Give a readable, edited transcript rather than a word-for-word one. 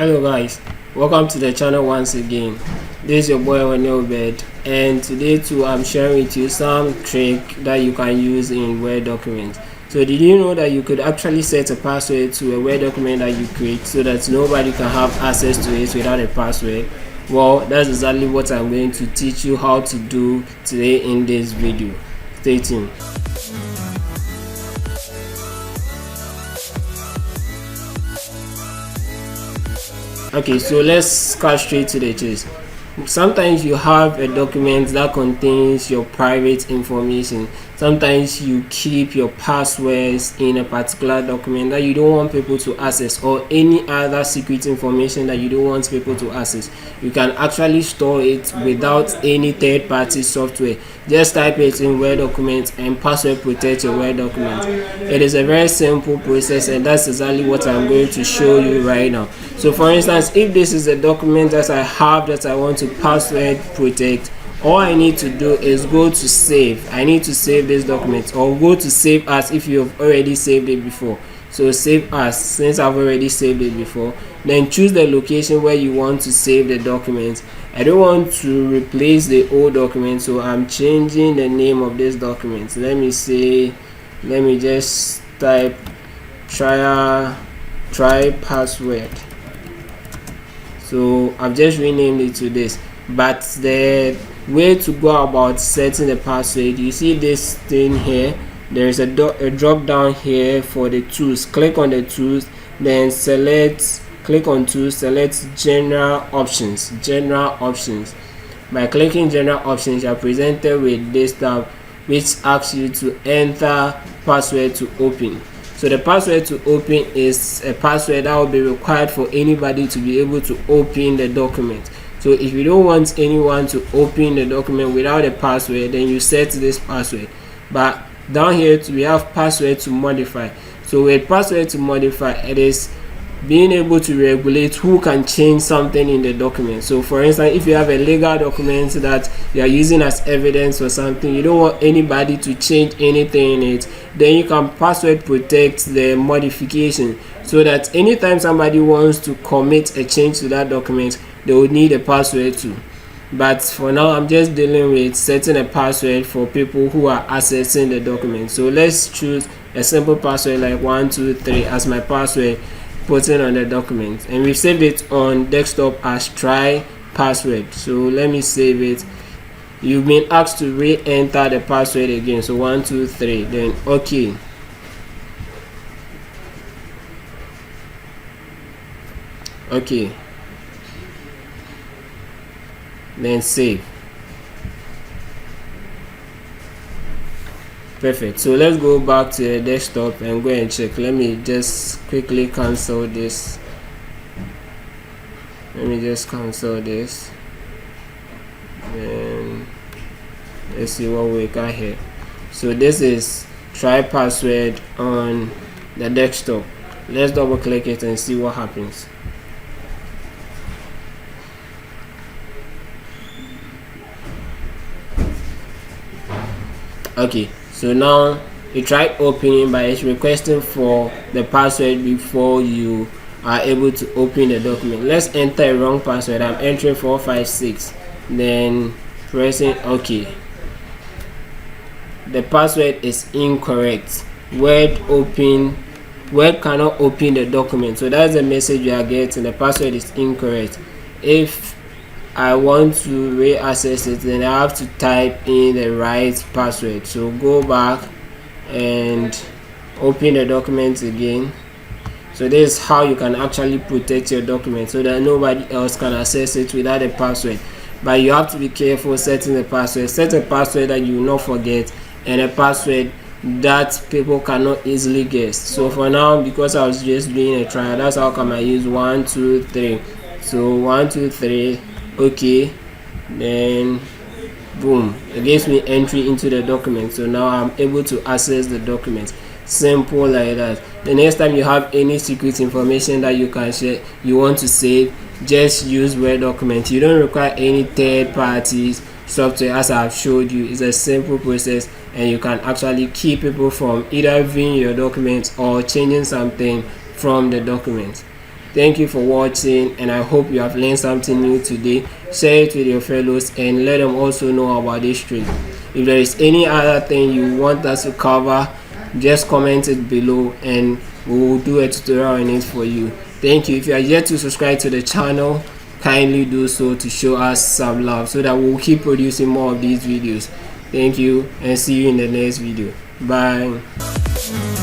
Hello guys, welcome to the channel once again. This is your boy Obed, and today too I'm sharing with you some trick that you can use in Word documents. So did you know that you could actually set a password to a Word document that you create so that nobody can have access to it without a password? Well, that's exactly what I'm going to teach you how to do today in this video. Stay tuned. Okay, so let's cut straight to the chase. Sometimes you have a document that contains your private information. Sometimes you keep your passwords in a particular document that you don't want people to access, or any other secret information that you don't want people to access. You can actually store it without any third-party software. Just type it in Word document and password protect your Word document. It is a very simple process, and that's exactly what I'm going to show you right now. So for instance, if this is a document that I have that I want to password protect, all I need to do is go to save. I need to save this document, or go to save as if you have already saved it before. So save as, since I've already saved it before, then choose the location where you want to save the document. I don't want to replace the old document, so I'm changing the name of this document. Let me just type try password. So I've just renamed it to this. But the way to go about setting the password, you see this thing here, there is a drop down here for the tools. Click on the tools, then click on tools, select general options. By clicking general options, you are presented with this tab which asks you to enter password to open. So the password to open is a password that will be required for anybody to be able to open the document. So if you don't want anyone to open the document without a password, then you set this password. But down here we have password to modify. So with password to modify, it is being able to regulate who can change something in the document. So for instance, if you have a legal document that you are using as evidence or something, you don't want anybody to change anything in it, then you can password protect the modification, so that anytime somebody wants to commit a change to that document, they would need a password too. But for now, I'm just dealing with setting a password for people who are accessing the document. So let's choose a simple password like 123 as my password, putting on the document, and we save it on desktop as try password. So let me save it. You've been asked to re-enter the password again, so 123, then okay. Then save. Perfect. So let's go back to the desktop and go and check. Let me just quickly cancel this. Then let's see what we got here. So this is try password on the desktop. Let's double click it and see what happens. Okay, so now you try opening, but it's requesting for the password before you are able to open the document. Let's enter a wrong password. I'm entering 456, then pressing OK. The password is incorrect. Word cannot open the document. So that's the message you are getting. The password is incorrect. If I want to re-access it, then I have to type in the right password. So go back and open the document again. So this is how you can actually protect your document, so that nobody else can access it without a password. But you have to be careful setting the password. Set a password that you will not forget, and a password that people cannot easily guess. So for now, because I was just doing a trial, that's how come I use 123. So 123, okay, then boom, it gives me entry into the document. So now I'm able to access the document. Simple like that. The next time you have any secret information that you can share, you want to save, just use Word document. You don't require any third parties software. As I've showed you, it's a simple process, and you can actually keep people from either viewing your documents or changing something from the document. Thank you for watching, and I hope you have learned something new today. Share it with your fellows and let them also know about this trick. If there is any other thing you want us to cover, just comment it below and we will do a tutorial on it for you. Thank you. If you are yet to subscribe to the channel, kindly do so to show us some love so that we'll keep producing more of these videos. Thank you, and see you in the next video. Bye.